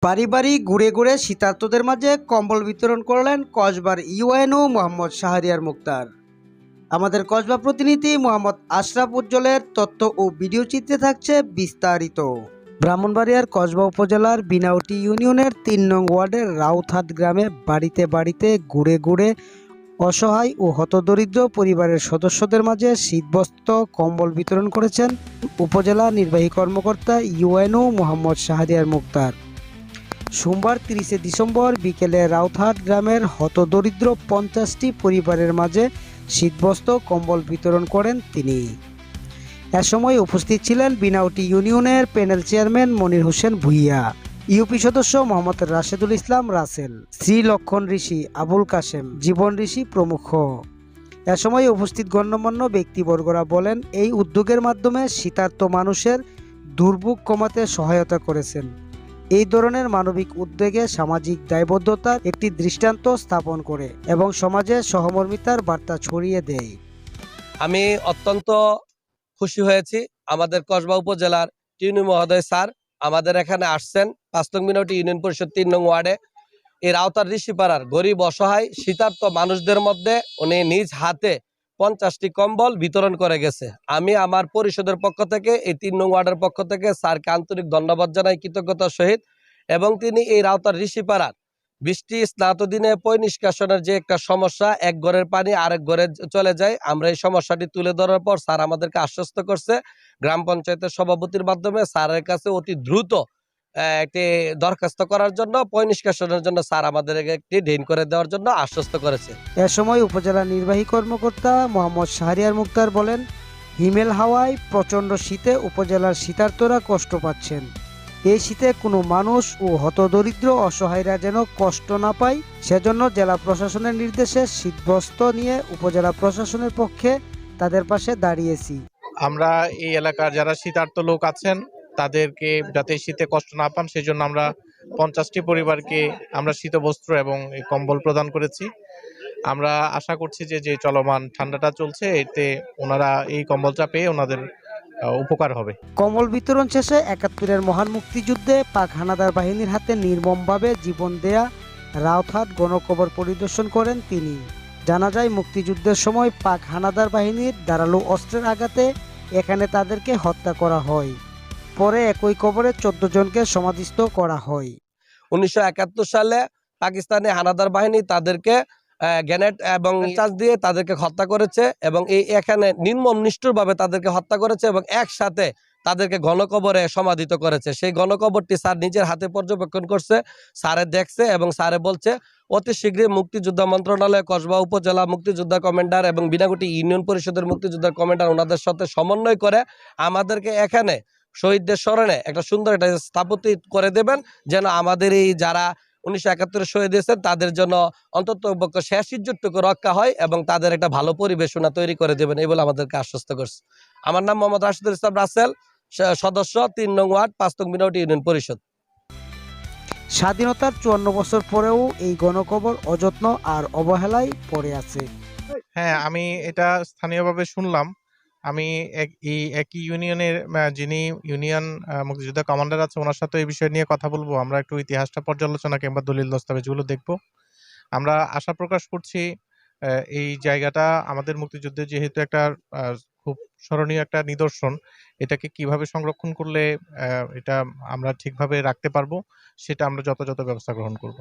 বাড়ি বাড়ি ঘুরে ঘুরে শীতার্তদের মাঝে কম্বল বিতরণ করলেন কসবার ইউএনও মোহাম্মদ শাহরিয়ার মুক্তার। আমাদের কসবা প্রতিনিধি মোহাম্মদ আশরাফ উজ্জ্বলের তথ্য ও ভিডিও চিত্রে থাকছে বিস্তারিত। ব্রাহ্মণবাড়িয়ার কসবা উপজেলার বিনাউটি ইউনিয়নের ৩ নং ওয়ার্ডের রাউতহাট গ্রামে বাড়িতে বাড়িতে ঘুরে ঘুরে অসহায় ও হতদরিদ্র পরিবারের সদস্যদের মাঝে শীতবস্ত্র কম্বল বিতরণ করেছেন উপজেলা নির্বাহী কর্মকর্তা ইউএনও মোহাম্মদ শাহরিয়ার মুক্তার। সোমবার ৩০শে ডিসেম্বর বিকেলে রাউতহাট গ্রামের হতদরিদ্র ৫০টি পরিবারের মাঝে শীতবস্ত্র কম্বল বিতরণ করেন তিনি। এ সময় উপস্থিত ছিলেন বিনাউটি ইউনিয়নের panel chairman Monir Hossain Bhuiyan, UP সদস্য মোহাম্মদ রাশেদুল ইসলাম রাসেল, শ্রী লক্ষণ ঋষি, আবুল কাশেম, জীবন ঋষি প্রমুখ। এ সময় উপস্থিত গণ্যমান্য ব্যক্তিবর্গরা বলেন, এই উদ্যোগের মাধ্যমে শীতার্ত মানুষের দুর্ভোগ কমাতে সহায়তা করেছেন। এই ধরনের মানবিক উদ্যোগে সামাজিক দায়বদ্ধতার একটি দৃষ্টান্ত স্থাপন করে এবং সমাজে সহমর্মিতার বার্তা ছড়িয়ে দেয়। আমি অত্যন্ত খুশি হয়েছি। আমাদের কসবা উপজেলার টিউনি মহোদয় স্যার আমাদের এখানে আসছেন ৫ নং বিনাউটি ইউনিয়ন পরিষদ ৩ নং ওয়ার্ডে এই রাউতার ঋষিপাড়ার গরিব অসহায় শীতার্ত মানুষদের মধ্যে উনি নিজ হাতে ৫০টি কম্বল বিতরণ করে গেছে। আমি আমার পরিষদের পক্ষ থেকে এই ৩ নং ওয়ার্ডের পক্ষ থেকে স্যারকে আন্তরিক ধন্যবাদ জানাই কৃতজ্ঞতার সহিত। এবং তিনি এই রাউতার ঋষিপাড়ার বৃষ্টি স্নাত দিনে পয় নিষ্কাশনের যে একটা সমস্যা, এক ঘরের পানি আরেক ঘরে চলে যায়, আমরা এই সমস্যাটি তুলে ধরার পর স্যার আমাদেরকে আশ্বস্ত করছে গ্রাম পঞ্চায়েতের সভাপতির মাধ্যমে স্যারের কাছে অতি দ্রুত একটি দরখাস্ত করার জন্য, পয় নিষ্কাশনের জন্য স্যার আমাদের একটি ড্রেন করে দেওয়ার জন্য আশ্বস্ত করেছে। এ সময় উপজেলা নির্বাহী কর্মকর্তা মোহাম্মদ শাহরিয়ার মুক্তার বলেন, হিমেল হাওয়ায় প্রচণ্ড শীতে উপজেলার শীতার্তরা কষ্ট পাচ্ছেন। এই শীতে কোনো মানুষ ও হতদরিদ্র অসহায়রা যেন কষ্ট না পায়, সেজন্য জেলা প্রশাসনের নির্দেশে শীতবস্ত্র নিয়ে উপজেলা প্রশাসনের পক্ষে তাদের পাশে দাঁড়িয়েছি। আমরা এই এলাকার যারা শীতার্ত লোক আছেন তাদেরকে যাতে শীতে কষ্ট না পান সেজন্য আমরা ৫০টি পরিবারকে আমরা শীতবস্ত্র এবং এই কম্বল প্রদান করেছি। আমরা আশা করছি যে চলমান ঠান্ডাটা চলছে এতে ওনারা এই কম্বলটা পেয়ে ওনাদের উপকার হবে। কম্বল বিতরণ শেষে ৭১-এর মহান মুক্তিযুদ্ধে পাক হানাদার বাহিনীর হাতে নির্মমভাবে জীবন দেয়া রাউতহাট গণকবর পরিদর্শন করেন তিনি। জানা যায়, মুক্তিযুদ্ধের সময় পাক হানাদার বাহিনীর ধারালো অস্ত্রের আঘাতে এখানে তাদেরকে হত্যা করা হয়। পরে একই কবরে ১৪ জনকে সমাধিস্থ করা হয়। ১৯৭১ সালে পাকিস্তানি হানাদার বাহিনী তাদেরকে গ্রেনেড এবং চার্জ দিয়ে তাদেরকে হত্যা করেছে এবং এখানে নির্মম নিষ্ঠুরভাবে তাদেরকে হত্যা করেছে এবং একসাথে তাদেরকে গণকবরে সমাধিত করেছে। সেই গণকবরটি স্যার নিজের হাতে পর্যবেক্ষণ করছে, স্যারে দেখছে এবং স্যারে বলছে অতি শীঘ্রই মুক্তিযোদ্ধা মন্ত্রণালয়, কসবা উপজেলা মুক্তিযোদ্ধা কমান্ডার এবং বিনাগুটি ইউনিয়ন পরিষদের মুক্তিযোদ্ধার কমান্ডার ওনাদের সাথে সমন্বয় করে আমাদেরকে এখানে শহীদদের স্মরণে একটা সুন্দর একটা স্থাপত্য করে দেবেন, যেন আমাদের এই যারা ১৯৭১ শহীদ হয়েছেন তাদের জন্য অন্তত শেষ ইজ্জতটুকু রক্ষা হয় এবং তাদের একটা ভালো পরিবেশনা তৈরি করে দেবেন, এই বলে আমাদেরকে আশ্বস্ত করছে। আমার নাম মোহাম্মদ রাশেদুল ইসলাম রাসেল, সদস্য ৩ নং ওয়ার্ড ৫ নং বিনাউটি ইউনিয়ন পরিষদ। স্বাধীনতার ৫৪ বছর পরেও এই গণকবর অযত্ন আর অবহেলায় পড়ে আছে। হ্যাঁ, আমি এটা স্থানীয়ভাবে শুনলাম। আমি এই একই ইউনিয়নের যিনি ইউনিয়ন মুক্তিযোদ্ধা কমান্ডার আছে ওনার সাথে এই বিষয় নিয়ে কথা বলবো। আমরা একটু ইতিহাসটা পর্যালোচনা কিংবা দলিল দস্তাবেজগুলো দেখব। আমরা আশা প্রকাশ করছি এই জায়গাটা আমাদের মুক্তিযুদ্ধে যেহেতু একটা খুব স্মরণীয় একটা নিদর্শন, এটাকে কিভাবে সংরক্ষণ করলে এটা আমরা ঠিকভাবে রাখতে পারবো সেটা আমরা যথাযথ ব্যবস্থা গ্রহণ করব।